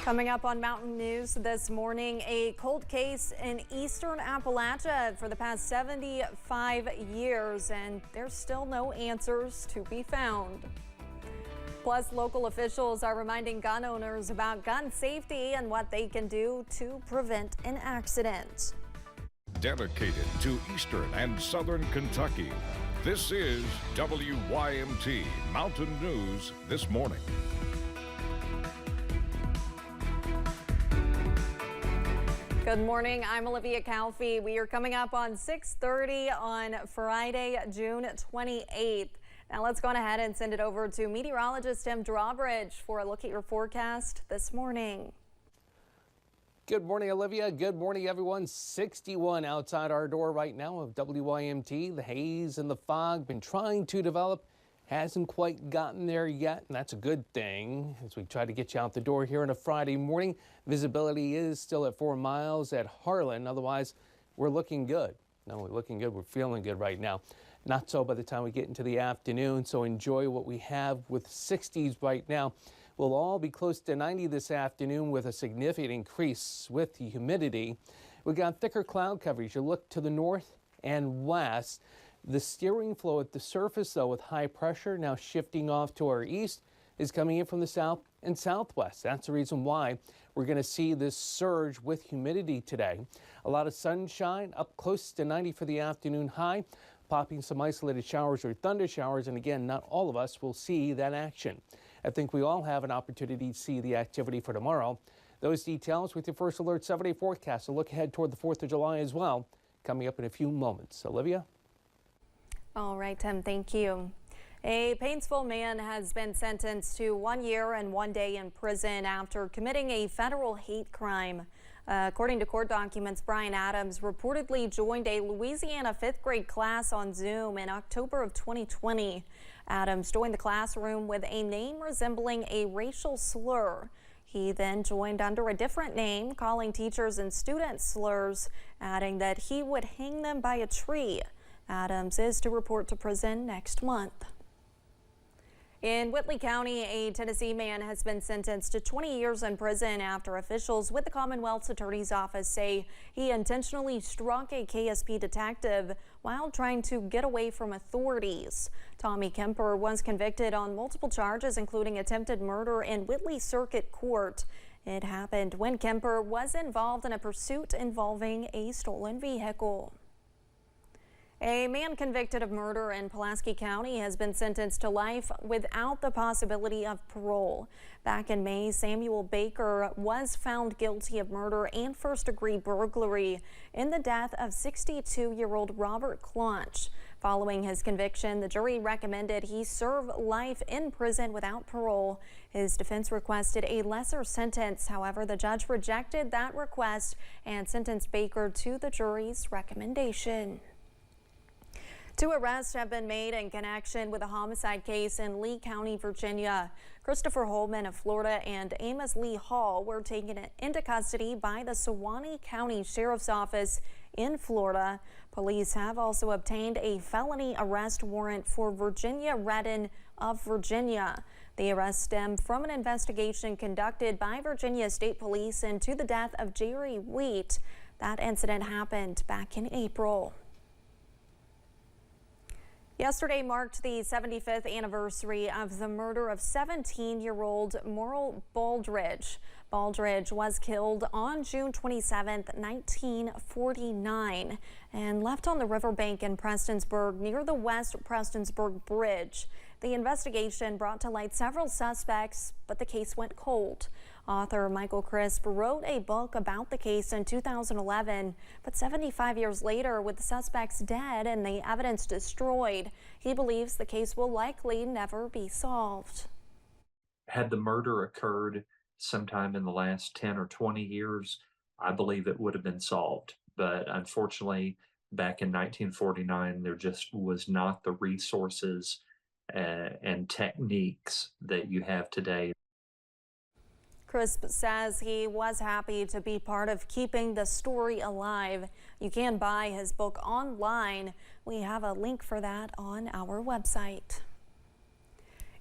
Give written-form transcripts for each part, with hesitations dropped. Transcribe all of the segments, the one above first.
Coming up on Mountain News this morning, a cold case in eastern Appalachia for the past 75 years, and there's still no answers to be found. Plus, local officials are reminding gun owners about gun safety and what they can do to prevent an accident. Dedicated to eastern and southern Kentucky, this is WYMT Mountain News this morning. Good morning, I'm Olivia Calfee. We are coming up on 6:30 on Friday, June 28th. Now let's go on ahead and send it over to meteorologist Tim Drawbridge for a look at your forecast this morning. Good morning, Olivia. Good morning, everyone. 61 outside our door right now of WYMT. The haze and the fog been trying to develop. Hasn't quite gotten there yet, and that's a good thing as we try to get you out the door here on a Friday morning. Visibility is still at 4 miles at Harlan. Otherwise, we're looking good. No, we're looking good. We're feeling good right now. Not so by the time we get into the afternoon, so enjoy what we have with 60s right now. We'll all be close to 90 this afternoon with a significant increase with the humidity. We got thicker cloud coverage. You look to the north and west. The steering flow at the surface, though, with high pressure now shifting off to our east, is coming in from the south and southwest. That's the reason why we're going to see this surge with humidity today. A lot of sunshine, up close to 90 for the afternoon high, popping some isolated showers or thunder showers, and again, not all of us will see that action. I think we all have an opportunity to see the activity for tomorrow. Those details with your First Alert 7-day forecast. A look ahead toward the 4th of July as well, coming up in a few moments. Olivia? All right, Tim, thank you. A Paintsville man has been sentenced to 1 year and 1 day in prison after committing a federal hate crime. According to court documents, Brian Adams reportedly joined a Louisiana 5th grade class on Zoom in October of 2020. Adams joined the classroom with a name resembling a racial slur. He then joined under a different name, calling teachers and students slurs, adding that he would hang them by a tree. Adams is to report to prison next month. In Whitley County, a Tennessee man has been sentenced to 20 years in prison after officials with the Commonwealth's Attorney's Office say he intentionally struck a KSP detective while trying to get away from authorities. Tommy Kemper was convicted on multiple charges, including attempted murder in Whitley Circuit Court. It happened when Kemper was involved in a pursuit involving a stolen vehicle. A man convicted of murder in Pulaski County has been sentenced to life without the possibility of parole. Back in May, Samuel Baker was found guilty of murder and first-degree burglary in the death of 62-year-old Robert Claunch. Following his conviction, the jury recommended he serve life in prison without parole. His defense requested a lesser sentence. However, the judge rejected that request and sentenced Baker to the jury's recommendation. 2 arrests have been made in connection with a homicide case in Lee County, Virginia. Christopher Holman of Florida and Amos Lee Hall were taken into custody by the Suwannee County Sheriff's Office in Florida. Police have also obtained a felony arrest warrant for Virginia Redden of Virginia. The arrest stemmed from an investigation conducted by Virginia State Police into the death of Jerry Wheat. That incident happened back in April. Yesterday marked the 75th anniversary of the murder of 17-year-old Merle Baldridge. Baldridge was killed on June 27, 1949, and left on the riverbank in Prestonsburg near the West Prestonsburg Bridge. The investigation brought to light several suspects, but the case went cold. Author Michael Crisp wrote a book about the case in 2011, but 75 years later, with the suspects dead and the evidence destroyed, he believes the case will likely never be solved. Had the murder occurred sometime in the last 10 or 20 years, I believe it would have been solved. But unfortunately, back in 1949, there just was not the resources and techniques that you have today. Crisp says he was happy to be part of keeping the story alive. You can buy his book online. We have a link for that on our website.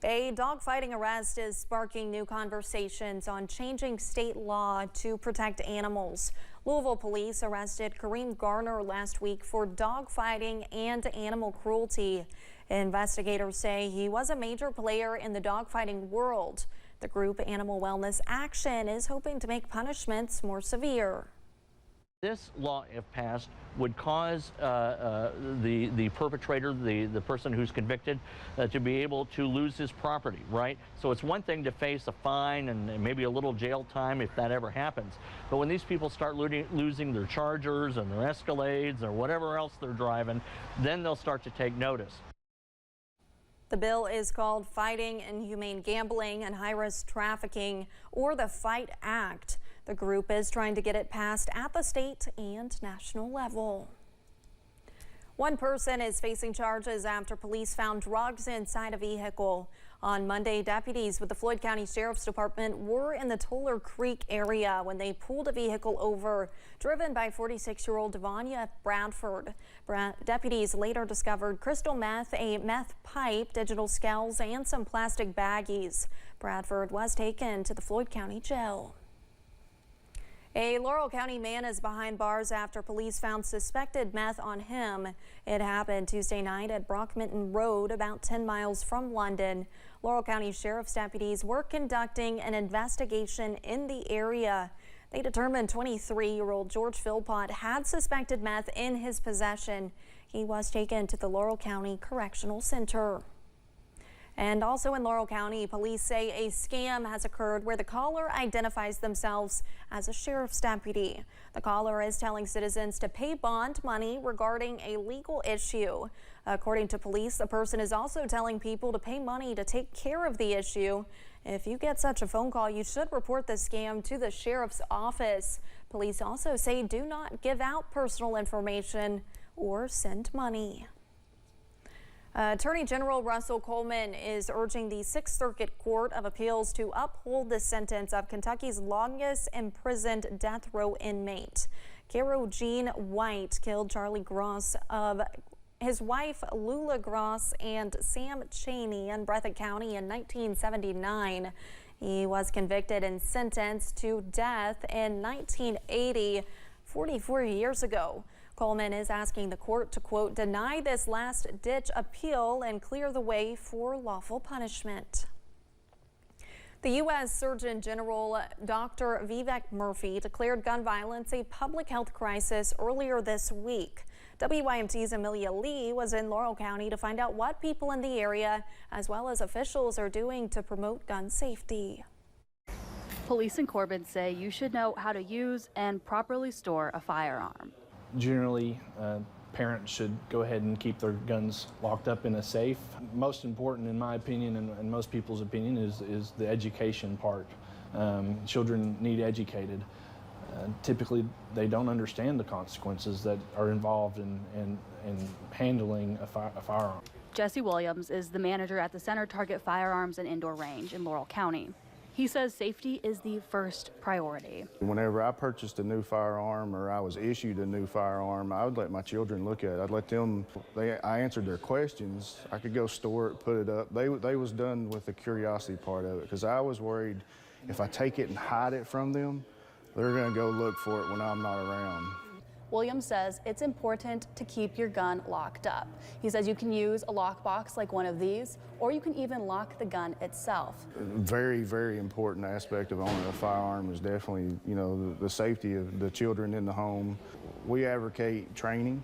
A dogfighting arrest is sparking new conversations on changing state law to protect animals. Louisville police arrested Kareem Garner last week for dogfighting and animal cruelty. Investigators say he was a major player in the dogfighting world. The group Animal Wellness Action is hoping to make punishments more severe. This law, if passed, would cause the perpetrator, the person who's convicted, to be able to lose his property, right? So it's one thing to face a fine and maybe a little jail time if that ever happens. But when these people start losing their Chargers and their Escalades or whatever else they're driving, then they'll start to take notice. The bill is called Fighting Inhumane Gambling and High-Risk Trafficking, or the FIGHT Act. The group is trying to get it passed at the state and national level. One person is facing charges after police found drugs inside a vehicle. On Monday, deputies with the Floyd County Sheriff's Department were in the Toller Creek area when they pulled a vehicle over, driven by 46-year-old Devanya Bradford. Deputies later discovered crystal meth, a meth pipe, digital scales, and some plastic baggies. Bradford was taken to the Floyd County Jail. A Laurel County man is behind bars after police found suspected meth on him. It happened Tuesday night at Brockminton Road, about 10 miles from London. Laurel County Sheriff's deputies were conducting an investigation in the area. They determined 23-year-old George Philpott had suspected meth in his possession. He was taken to the Laurel County Correctional Center. And also in Laurel County, police say a scam has occurred where the caller identifies themselves as a sheriff's deputy. The caller is telling citizens to pay bond money regarding a legal issue. According to police, the person is also telling people to pay money to take care of the issue. If you get such a phone call, you should report the scam to the sheriff's office. Police also say do not give out personal information or send money. Attorney General Russell Coleman is urging the Sixth Circuit Court of Appeals to uphold the sentence of Kentucky's longest imprisoned death row inmate. Carol Jean White killed Charlie Gross of his wife Lula Gross and Sam Cheney in Breathitt County in 1979. He was convicted and sentenced to death in 1980, 44 years ago. Coleman is asking the court to, quote, deny this last-ditch appeal and clear the way for lawful punishment. The U.S. Surgeon General Dr. Vivek Murthy declared gun violence a public health crisis earlier this week. WYMT's Amelia Lee was in Laurel County to find out what people in the area, as well as officials, are doing to promote gun safety. Police in Corbin say you should know how to use and properly store a firearm. Generally, parents should go ahead and keep their guns locked up in a safe. Most important, in my opinion, and most people's opinion, is the education part. Children need educated. Typically, they don't understand the consequences that are involved in handling a firearm. Jesse Williams is the manager at the Center Target Firearms and Indoor Range in Laurel County. He says safety is the first priority. Whenever I purchased a new firearm or I was issued a new firearm, I would let my children look at it. I'd let them, I answered their questions. I could go store it, put it up. They was done with the curiosity part of it, because I was worried if I take it and hide it from them, they're gonna go look for it when I'm not around. Williams says it's important to keep your gun locked up. He says you can use a lockbox like one of these, or you can even lock the gun itself. Very, very important aspect of owning a firearm is definitely, the safety of the children in the home. We advocate training.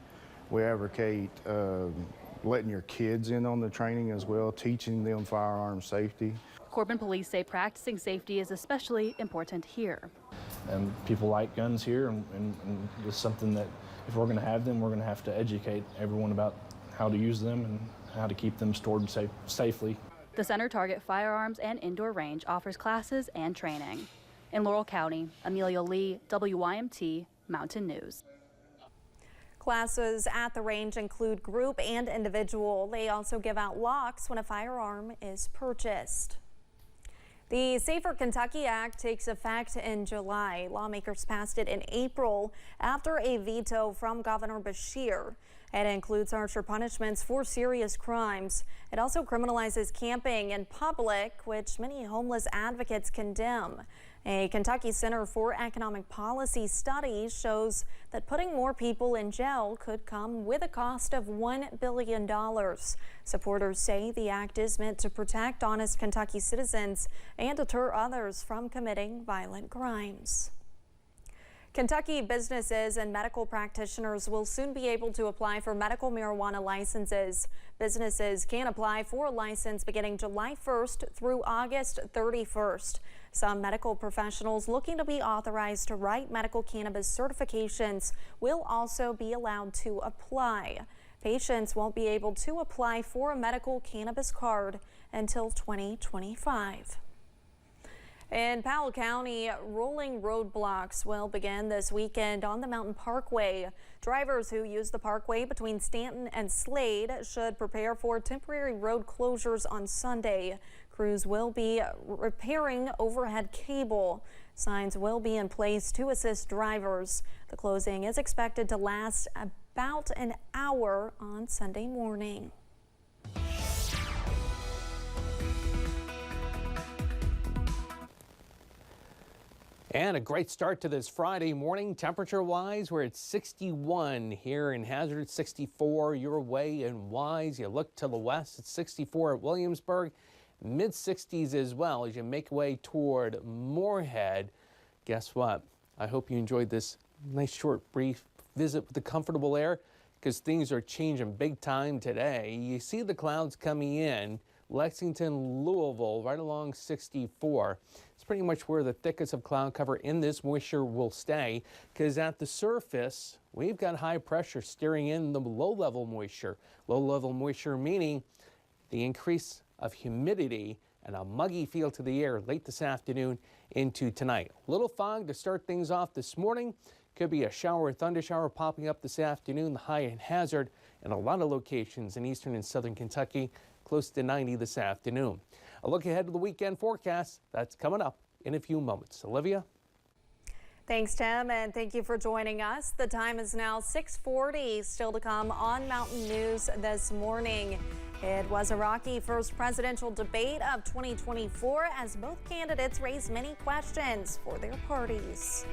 We advocate letting your kids in on the training as well, teaching them firearm safety. Corbin police say practicing safety is especially important here. And people like guns here, and it's something that if we're going to have them, we're going to have to educate everyone about how to use them and how to keep them stored safely. The Center Target Firearms and Indoor Range offers classes and training. In Laurel County, Amelia Lee, WYMT Mountain News. Classes at the range include group and individual. They also give out locks when a firearm is purchased. The Safer Kentucky Act takes effect in July. Lawmakers passed it in April after a veto from Governor Beshear. It includes harsher punishments for serious crimes. It also criminalizes camping in public, which many homeless advocates condemn. A Kentucky Center for Economic Policy study shows that putting more people in jail could come with a cost of $1 billion. Supporters say the act is meant to protect honest Kentucky citizens and deter others from committing violent crimes. Kentucky businesses and medical practitioners will soon be able to apply for medical marijuana licenses. Businesses can apply for a license beginning July 1st through August 31st. Some medical professionals looking to be authorized to write medical cannabis certifications will also be allowed to apply. Patients won't be able to apply for a medical cannabis card until 2025. In Powell County, rolling roadblocks will begin this weekend on the Mountain Parkway. Drivers who use the parkway between Stanton and Slade should prepare for temporary road closures on Sunday. Crews will be repairing overhead cable. Signs will be in place to assist drivers. The closing is expected to last about an hour on Sunday morning. And a great start to this Friday morning. Temperature-wise, we're at 61 here in Hazard, 64 your way in Wise. You look to the west, it's 64 at Williamsburg. Mid-60s as well as you make your way toward Moorhead. Guess what? I hope you enjoyed this nice short brief visit with the comfortable air, because things are changing big time today. You see the clouds coming in. Lexington, Louisville, right along 64. It's pretty much where the thickest of cloud cover in this moisture will stay, because at the surface, we've got high pressure steering in the low-level moisture. Low-level moisture meaning the increase of humidity and a muggy feel to the air late this afternoon into tonight. Little fog to start things off this morning. Could be a shower or thunder shower popping up this afternoon. The high in Hazard and a lot of locations in eastern and southern Kentucky. Close to 90 this afternoon. A look ahead to the weekend forecast. That's coming up in a few moments. Olivia? Thanks, Tim, and thank you for joining us. The time is now 6:40. Still to come on Mountain News this morning. It was a rocky first presidential debate of 2024 as both candidates raised many questions for their parties.